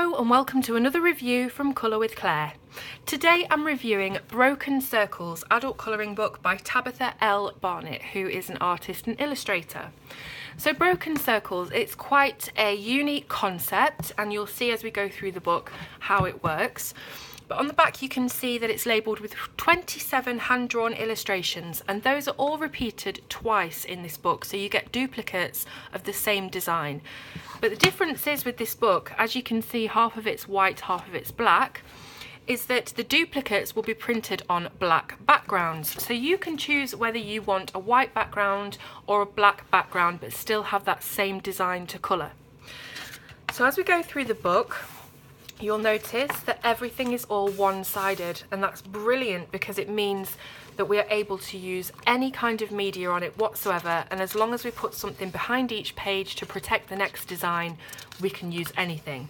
Hello and welcome to another review from Colour with Claire. Today I'm reviewing Broken Circles adult colouring book by Tabitha L. Barnett, who is an artist and illustrator. So Broken Circles, it's quite a unique concept and you'll see as we go through the book how it works. But on the back you can see that it's labelled with 27 hand-drawn illustrations, and those are all repeated twice in this book, so you get duplicates of the same design. But the difference is with this book, as you can see, half of it's white, half of it's black, is that the duplicates will be printed on black backgrounds. So you can choose whether you want a white background or a black background, but still have that same design to colour. So as we go through the book, you'll notice that everything is all one-sided, and that's brilliant because it means that we are able to use any kind of media on it whatsoever, and as long as we put something behind each page to protect the next design, we can use anything.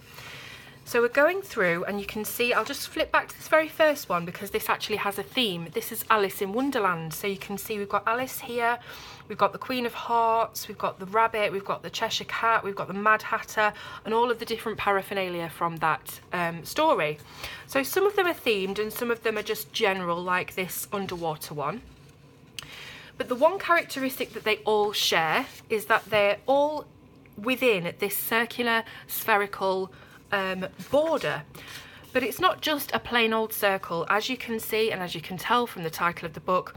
So we're going through and you can see, I'll just flip back to this very first one because this actually has a theme. This is Alice in Wonderland. So you can see we've got Alice here, we've got the Queen of Hearts, we've got the rabbit, we've got the Cheshire Cat, we've got the Mad Hatter, and all of the different paraphernalia from that story. So some of them are themed and some of them are just general, like this underwater one. But the one characteristic that they all share is that they're all within this circular, spherical border. But it's not just a plain old circle. As you can see, and as you can tell from the title of the book,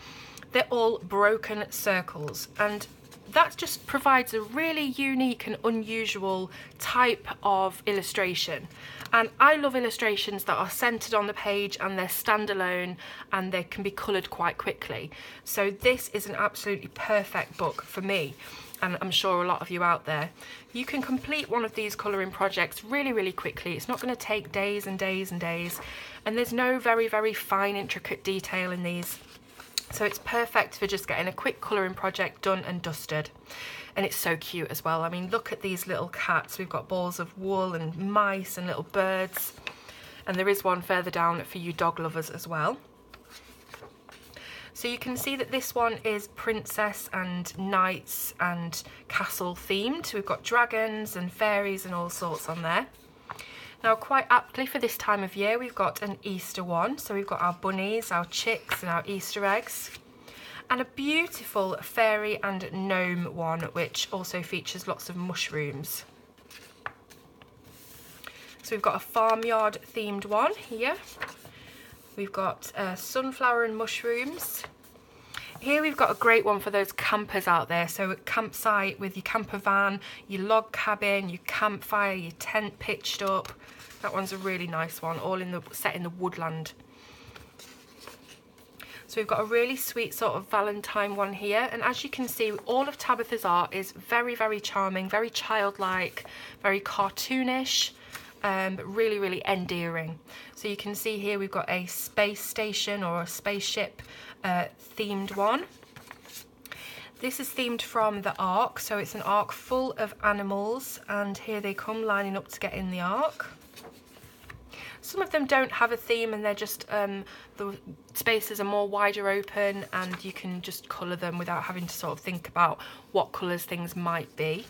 they're all broken circles, and that just provides a really unique and unusual type of illustration. And I love illustrations that are centered on the page and they're standalone and they can be colored quite quickly. So this is an absolutely perfect book for me, and I'm sure a lot of you out there. You can complete one of these colouring projects really quickly. It's not going to take days and days and days, and there's no very fine intricate detail in these. So it's perfect for just getting a quick colouring project done and dusted. And it's so cute as well. I mean, look at these little cats. We've got balls of wool and mice and little birds. And there is one further down for you dog lovers as well. So you can see that this one is princess and knights and castle themed. We've got dragons and fairies and all sorts on there. Now, quite aptly for this time of year, we've got an Easter one. So we've got our bunnies, our chicks and our Easter eggs. And a beautiful fairy and gnome one, which also features lots of mushrooms. So we've got a farmyard themed one here. We've got sunflower and mushrooms. Here we've got a great one for those campers out there. So a campsite with your camper van, your log cabin, your campfire, your tent pitched up. That one's a really nice one, all in the set in the woodland. So we've got a really sweet sort of Valentine one here. And as you can see, all of Tabitha's art is very charming, very childlike, very cartoonish. But really endearing. So you can see here we've got a space station or a spaceship themed one. This is themed from the Ark, so it's an Ark full of animals, and here they come lining up to get in the Ark. Some of them don't have a theme and they're just, the spaces are more wider open and you can just colour them without having to sort of think about what colours things might be.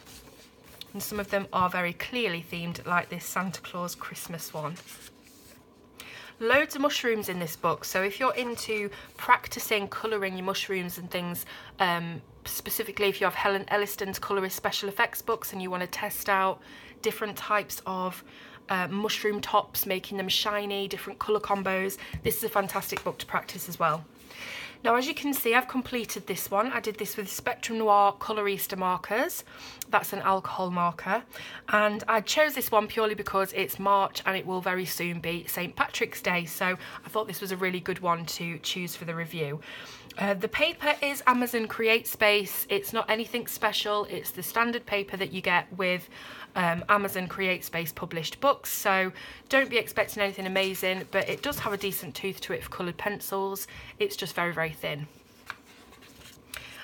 And some of them are very clearly themed, like this Santa Claus Christmas one. Loads of mushrooms in this book, so if you're into practicing colouring your mushrooms and things, specifically if you have Helen Elliston's Colourist Special Effects books and you want to test out different types of mushroom tops, making them shiny, different colour combos, this is a fantastic book to practice as well. Now, as you can see, I've completed this one. I did this with Spectrum Noir Colorista markers. That's an alcohol marker. And I chose this one purely because it's March and it will very soon be St. Patrick's Day. So I thought this was a really good one to choose for the review. The paper is Amazon CreateSpace. It's not anything special. It's the standard paper that you get with Amazon CreateSpace published books, so don't be expecting anything amazing, but it does have a decent tooth to it for coloured pencils. It's just very thin.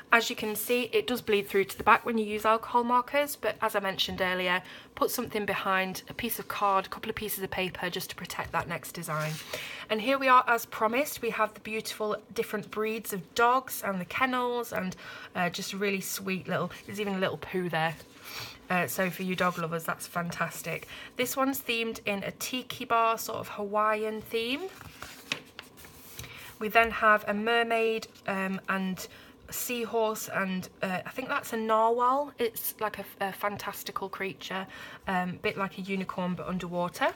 As you can see, it does bleed through to the back when you use alcohol markers, but as I mentioned earlier, put something behind, a piece of card, a couple of pieces of paper, just to protect that next design. And here we are, as promised. We have the beautiful different breeds of dogs and the kennels, and just really sweet little, there's even a little poo there. So for you dog lovers, that's fantastic. This one's themed in a tiki bar, sort of Hawaiian theme. We then have a mermaid and seahorse, and I think that's a narwhal. It's like a fantastical creature, bit like a unicorn but underwater.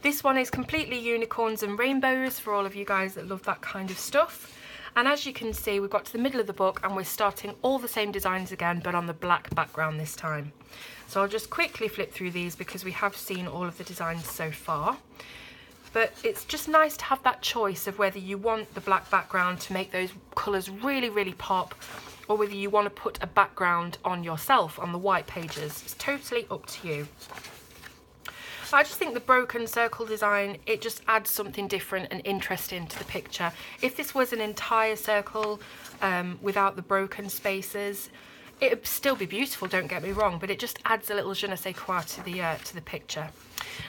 This one is completely unicorns and rainbows for all of you guys that love that kind of stuff. And as you can see, we've got to the middle of the book and we're starting all the same designs again, but on the black background this time. So I'll just quickly flip through these because we have seen all of the designs so far. But it's just nice to have that choice of whether you want the black background to make those colours really, really pop, or whether you want to put a background on yourself on the white pages. It's totally up to you. I just think the broken circle design, it just adds something different and interesting to the picture. If this was an entire circle without the broken spaces, it would still be beautiful, don't get me wrong, but it just adds a little je ne sais quoi to the picture.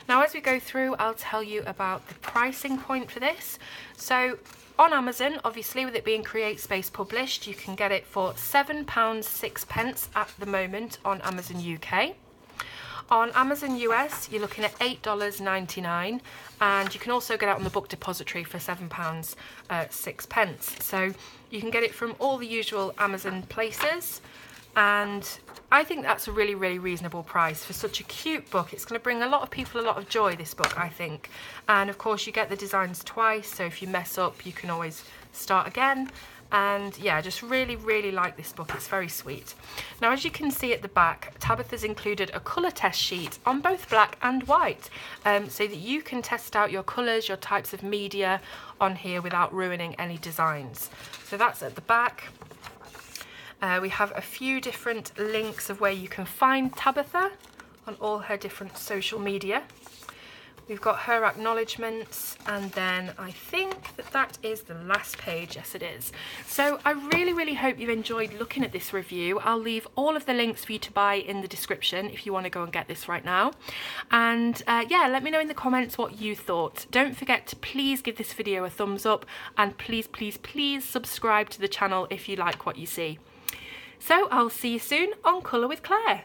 Now as we go through, I'll tell you about the pricing point for this. So on Amazon, obviously with it being Create Space published, you can get it for £7.06 at the moment on Amazon UK. On Amazon US, you're looking at $8.99, and you can also get it on the Book Depository for £7.06. So you can get it from all the usual Amazon places, and I think that's a really, really reasonable price for such a cute book. It's going to bring a lot of people a lot of joy, this book, I think. And of course, you get the designs twice, so if you mess up, you can always start again. And yeah, I just really, really like this book. It's very sweet. Now, as you can see at the back, Tabitha's included a colour test sheet on both black and white, so that you can test out your colours, your types of media on here without ruining any designs. So that's at the back. We have a few different links of where you can find Tabitha on all her different social media. We've got her acknowledgements, and then I think that is the last page. Yes, it is. So I really, really hope you enjoyed looking at this review. I'll leave all of the links for you to buy in the description if you want to go and get this right now. And yeah, let me know in the comments what you thought. Don't forget to please give this video a thumbs up, and please, please, please subscribe to the channel if you like what you see. So I'll see you soon on Colour with Claire.